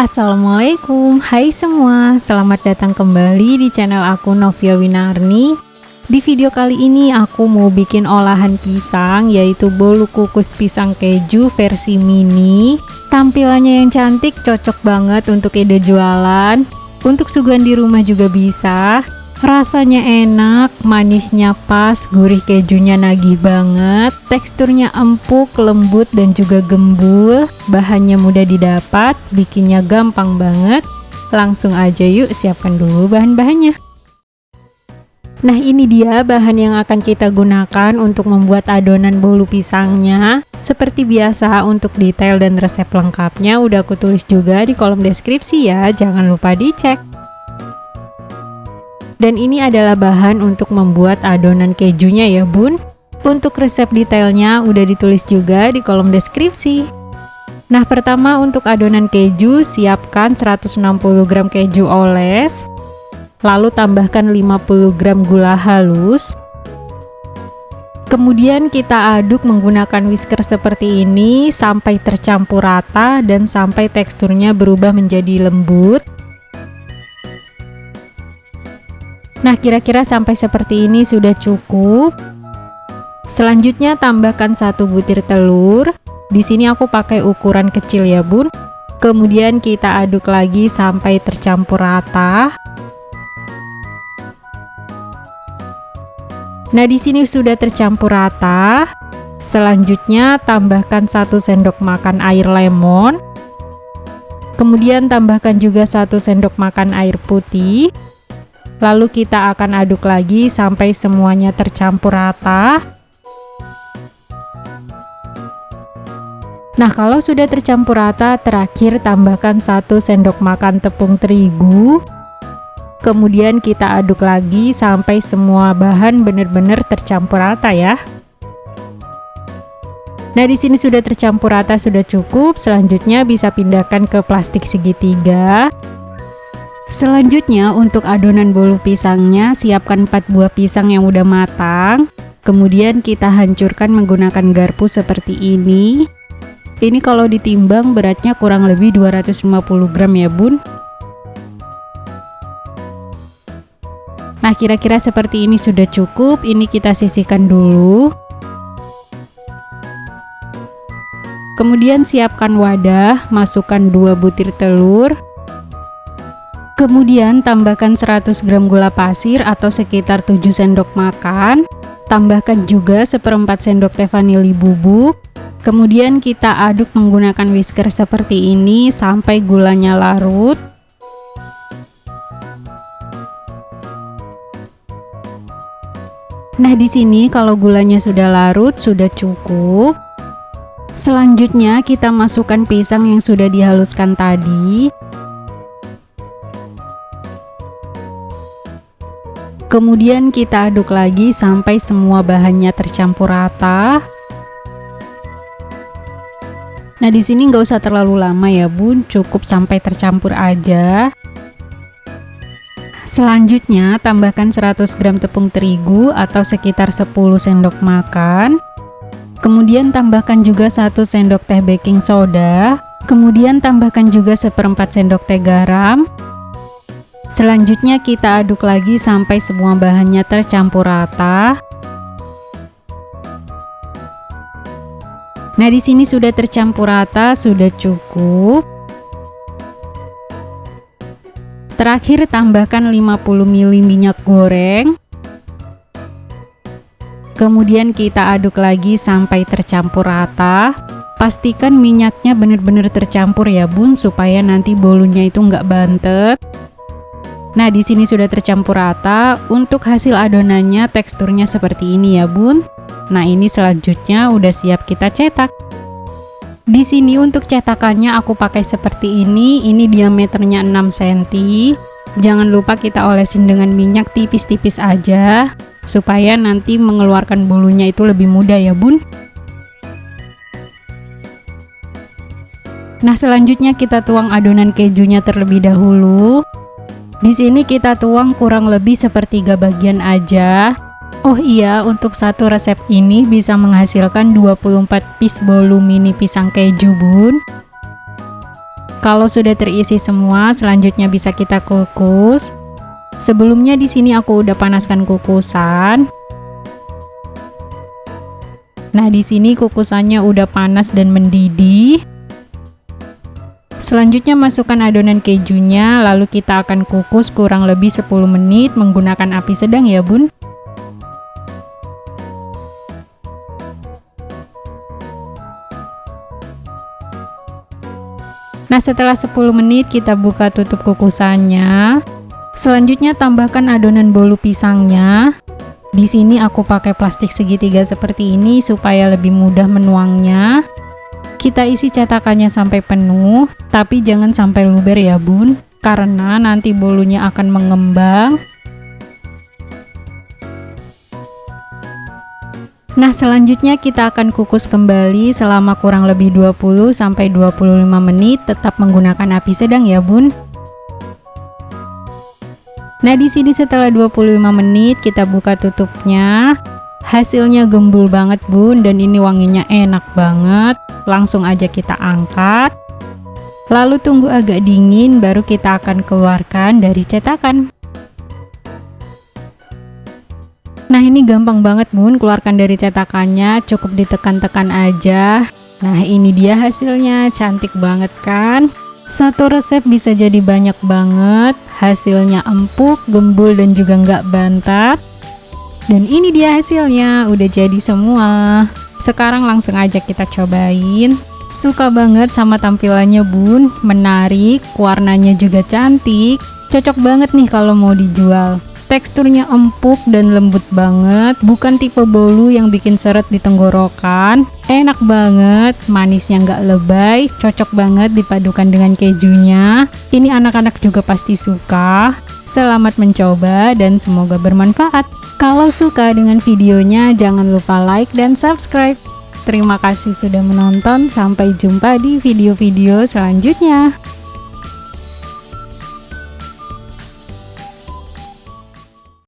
Assalamualaikum, hai semua, selamat datang kembali di channel aku Novia Winarni. Di video kali ini aku mau bikin olahan pisang, yaitu bolu kukus pisang keju versi mini. Tampilannya yang cantik, cocok banget untuk ide jualan, untuk suguhan di rumah juga bisa. Rasanya enak, manisnya pas, gurih kejunya nagih banget, teksturnya empuk, lembut dan juga gembul. Bahannya mudah didapat, bikinnya gampang banget. Langsung aja yuk siapkan dulu bahan-bahannya. Nah, ini dia bahan yang akan kita gunakan untuk membuat adonan bolu pisangnya. Seperti biasa, untuk detail dan resep lengkapnya udah aku tulis juga di kolom deskripsi ya, jangan lupa dicek. Dan ini adalah bahan untuk membuat adonan kejunya ya bun. Untuk resep detailnya udah ditulis juga di kolom deskripsi. Nah, pertama untuk adonan keju, siapkan 160 gram keju oles. Lalu tambahkan 50 gram gula halus. Kemudian kita aduk menggunakan whisker seperti ini sampai tercampur rata dan sampai teksturnya berubah menjadi lembut. Nah, kira-kira sampai seperti ini sudah cukup. Selanjutnya tambahkan 1 butir telur. Di sini aku pakai ukuran kecil ya bun. Kemudian kita aduk lagi sampai tercampur rata. Nah, di sini sudah tercampur rata. Selanjutnya tambahkan 1 sendok makan air lemon. Kemudian tambahkan juga 1 sendok makan air putih. Lalu kita akan aduk lagi sampai semuanya tercampur rata. Nah, kalau sudah tercampur rata, terakhir tambahkan 1 sendok makan tepung terigu. Kemudian kita aduk lagi sampai semua bahan benar-benar tercampur rata ya. Nah, di sini sudah tercampur rata, sudah cukup. Selanjutnya bisa pindahkan ke plastik segitiga. Selanjutnya untuk adonan bolu pisangnya, siapkan 4 buah pisang yang udah matang. Kemudian kita hancurkan menggunakan garpu seperti ini. Ini kalau ditimbang beratnya kurang lebih 250 gram ya bun. Nah, kira-kira seperti ini sudah cukup. Ini kita sisihkan dulu. Kemudian siapkan wadah, masukkan 2 butir telur. Kemudian tambahkan 100 gram gula pasir atau sekitar 7 sendok makan. Tambahkan juga 1/4 sendok teh vanili bubuk. Kemudian kita aduk menggunakan whisker seperti ini sampai gulanya larut. Nah, di sini kalau gulanya sudah larut, sudah cukup. Selanjutnya kita masukkan pisang yang sudah dihaluskan tadi. Kemudian kita aduk lagi sampai semua bahannya tercampur rata. Nah, di sini nggak usah terlalu lama ya bun, cukup sampai tercampur aja. Selanjutnya tambahkan 100 gram tepung terigu atau sekitar 10 sendok makan. Kemudian tambahkan juga 1 sendok teh baking soda. Kemudian tambahkan juga 1/4 sendok teh garam. Selanjutnya kita aduk lagi sampai semua bahannya tercampur rata. Nah, di sini sudah tercampur rata, sudah cukup. Terakhir tambahkan 50 ml minyak goreng. Kemudian kita aduk lagi sampai tercampur rata. Pastikan minyaknya benar-benar tercampur ya bun, supaya nanti bolunya itu nggak bantet. Nah, di sini sudah tercampur rata. Untuk hasil adonannya teksturnya seperti ini ya bun. Nah, ini selanjutnya udah siap kita cetak. Di sini untuk cetakannya aku pakai seperti ini. Ini diameternya 6 cm. Jangan lupa kita olesin dengan minyak tipis-tipis aja, supaya nanti mengeluarkan bolunya itu lebih mudah ya bun. Nah, selanjutnya kita tuang adonan kejunya terlebih dahulu. Di sini kita tuang kurang lebih sepertiga bagian aja. Oh iya, untuk satu resep ini bisa menghasilkan 24 piece bolu mini pisang keju bun. Kalau sudah terisi semua, selanjutnya bisa kita kukus. Sebelumnya di sini aku udah panaskan kukusan. Nah, di sini kukusannya udah panas dan mendidih. Selanjutnya masukkan adonan kejunya, lalu kita akan kukus kurang lebih 10 menit menggunakan api sedang ya bun. Nah, setelah 10 menit kita buka tutup kukusannya. Selanjutnya tambahkan adonan bolu pisangnya. Di sini aku pakai plastik segitiga seperti ini supaya lebih mudah menuangnya. Kita isi cetakannya sampai penuh, tapi jangan sampai luber ya bun, karena nanti bolunya akan mengembang. Nah, selanjutnya kita akan kukus kembali selama kurang lebih 20-25 menit, tetap menggunakan api sedang ya bun. Nah, di sini setelah 25 menit kita buka tutupnya. Hasilnya gembul banget bun, dan ini wanginya enak banget. Langsung aja kita angkat. Lalu tunggu agak dingin, baru kita akan keluarkan dari cetakan. Nah, ini gampang banget bun, keluarkan dari cetakannya, cukup ditekan-tekan aja. Nah, ini dia hasilnya, cantik banget kan? Satu resep bisa jadi banyak banget, hasilnya empuk, gembul, dan juga nggak bantat. Dan ini dia hasilnya, udah jadi semua. Sekarang langsung aja kita cobain. Suka banget sama tampilannya bun, menarik, warnanya juga cantik. Cocok banget nih kalau mau dijual. Teksturnya empuk dan lembut banget, bukan tipe bolu yang bikin seret di tenggorokan. Enak banget, manisnya nggak lebay, cocok banget dipadukan dengan kejunya. Ini anak-anak juga pasti suka. Selamat mencoba dan semoga bermanfaat. Kalau suka dengan videonya, jangan lupa like dan subscribe. Terima kasih sudah menonton, sampai jumpa di video-video selanjutnya.